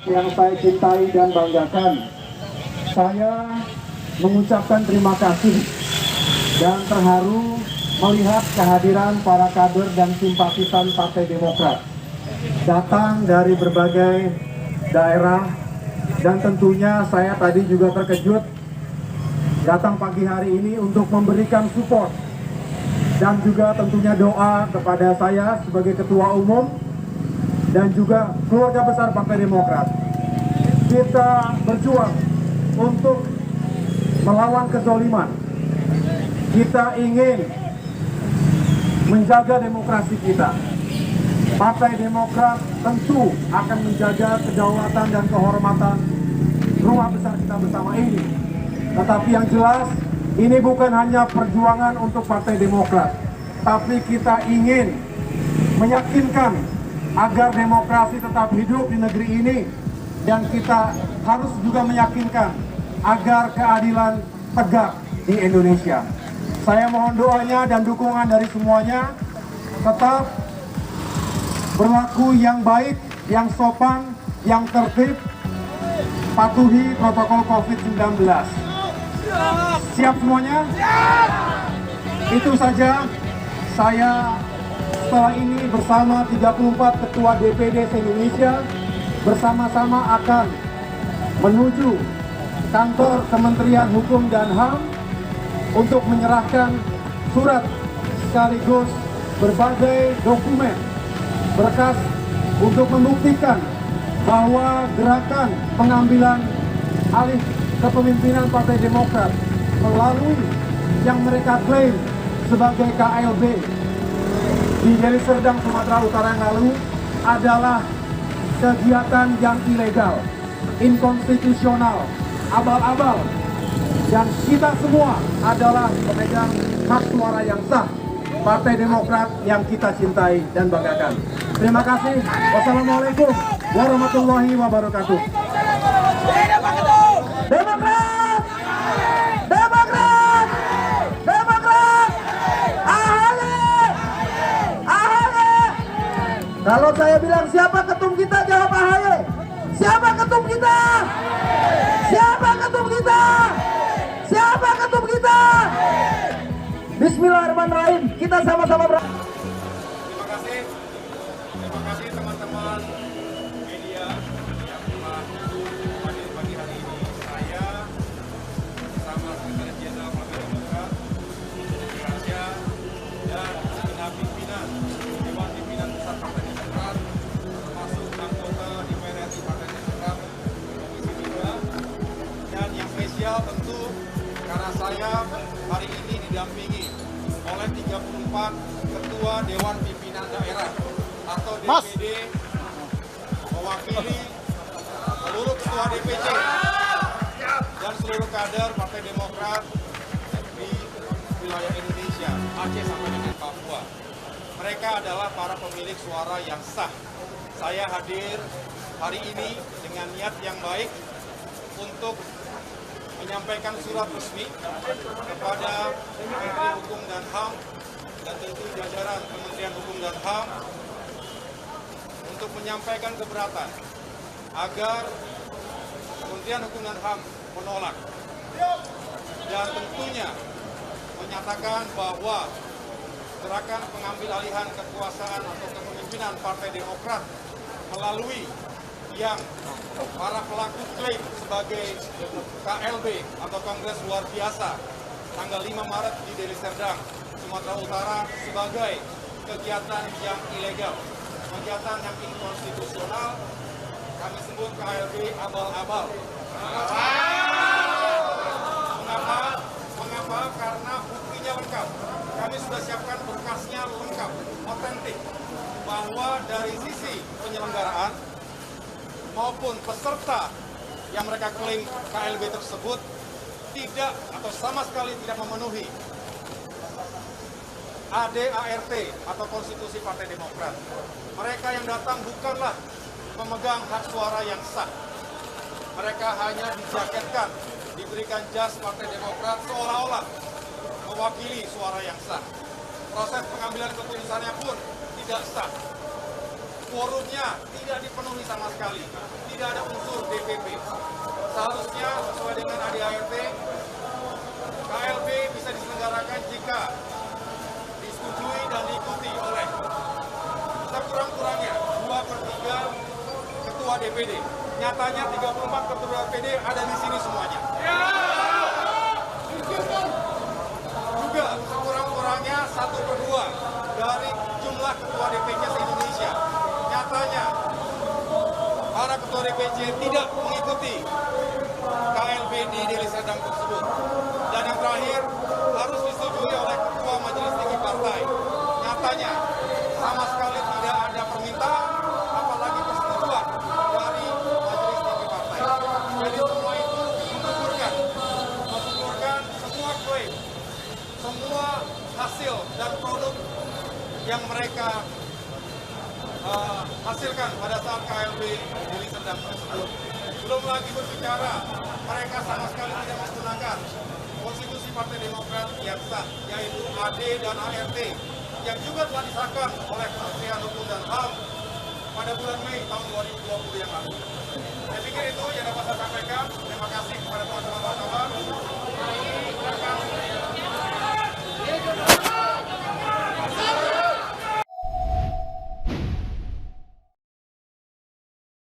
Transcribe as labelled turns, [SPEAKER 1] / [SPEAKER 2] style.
[SPEAKER 1] yang saya cintai dan banggakan, saya mengucapkan terima kasih dan terharu melihat kehadiran para kader dan simpatisan Partai Demokrat datang dari berbagai daerah, dan tentunya saya tadi juga terkejut datang pagi hari ini untuk memberikan support dan juga tentunya doa kepada saya sebagai Ketua Umum dan juga keluarga besar Partai Demokrat. Kita berjuang untuk melawan kezaliman. Kita ingin menjaga demokrasi kita. Partai Demokrat tentu akan menjaga kedaulatan dan kehormatan rumah besar kita bersama ini. Tetapi yang jelas, ini bukan hanya perjuangan untuk Partai Demokrat, tapi kita ingin meyakinkan agar demokrasi tetap hidup di negeri ini, dan kita harus juga meyakinkan agar keadilan tegak di Indonesia. Saya mohon doanya dan dukungan dari semuanya, tetap berlaku yang baik, yang sopan, yang tertib, patuhi protokol COVID-19. Siap semuanya? Siap! Itu saja. Saya setelah ini bersama 34 Ketua DPD se-Indonesia bersama-sama akan menuju kantor Kementerian Hukum dan HAM untuk menyerahkan surat sekaligus berbagai dokumen berkas untuk membuktikan bahwa gerakan pengambilan alih kepemimpinan Partai Demokrat melalui yang mereka klaim sebagai KLB di Deli Serdang, Sumatera Utara yang lalu adalah kegiatan yang ilegal, inkonstitusional, abal-abal, dan kita semua adalah pemegang hak suara yang sah Partai Demokrat yang kita cintai dan banggakan. Terima kasih. Wassalamualaikum warahmatullahi wabarakatuh. Demokrat! Demokrat! Demokrat! AHY! AHY! Kalau saya bilang siapa ketum kita, jawab AHY. Siapa ketum kita? Siapa ketum kita? Siapa ketum kita? Bismillahirrahmanirrahim. Kita sama-sama
[SPEAKER 2] Terima kasih teman-teman media yang telah hadir pagi hari ini. Saya bersama Sekretaris Jenderal Partai Demokrat, Raja, dan segenap pimpinan Dewan Pimpinan Pusat Partai Demokrat, termasuk anggota DPR RI Partai Demokrat Komisi 3, dan yang spesial tentu karena saya hari ini didampingi oleh 34 Ketua Dewan Pimpinan Daerah atau DPD, mewakili seluruh Ketua DPC dan seluruh kader Partai Demokrat di wilayah Indonesia, Aceh sampai dengan Papua. Mereka adalah para pemilik suara yang sah. Saya hadir hari ini dengan niat yang baik untuk menyampaikan surat resmi kepada Menteri Hukum dan HAM dan tentu jajaran Kementerian Hukum dan HAM untuk menyampaikan keberatan agar Kementerian Hukum dan HAM menolak dan tentunya menyatakan bahwa gerakan pengambil alihan kekuasaan atau kepemimpinan Partai Demokrat melalui yang para pelaku klaim sebagai KLB atau Kongres Luar Biasa tanggal 5 Maret di Deli Serdang, Sumatera Utara sebagai kegiatan yang ilegal, kegiatan yang inkonstitusional, kami sebut KLB abal-abal. Mengapa? Karena buktinya lengkap. Kami sudah siapkan berkasnya lengkap, otentik, bahwa dari sisi penyelenggaraan maupun peserta yang mereka klaim KLB tersebut tidak atau sama sekali tidak memenuhi ADART atau Konstitusi Partai Demokrat. Mereka yang datang bukanlah pemegang hak suara yang sah. Mereka hanya dijaketkan, diberikan jas Partai Demokrat seolah-olah mewakili suara yang sah. Proses pengambilan keputusannya pun tidak sah. Quorumnya tidak dipenuhi sama sekali. tidak ada unsur DPP. Seharusnya sesuai dengan ADART, KLB bisa diselenggarakan jika disetujui dan diikuti oleh sekurang-kurangnya 2/3 ketua DPD. Nyatanya 34 ketua DPD ada di sini semuanya. Juga sekurang-kurangnya 1/2 dari jumlah ketua DPC se-Indonesia. Nyatanya para ketua DPC tidak mengikuti KLB di Deli Serdang tersebut. Dan yang terakhir, harus disetujui oleh ketua majelis tinggi partai. Nyatanya sama sekali tidak ada permintaan, apalagi persetujuan dari majelis tinggi partai. Jadi semua itu menggugurkan semua klaim, semua hasil dan produk yang mereka hasilkan pada saat KLB Deli Serdang tersebut. Belum lagi berbicara, mereka sama sekali tidak menggunakan konstitusi Partai Demokrat yang sah, yaitu AD dan ART, yang juga telah disahkan oleh Kementerian Hukum dan HAM pada bulan Mei tahun 2020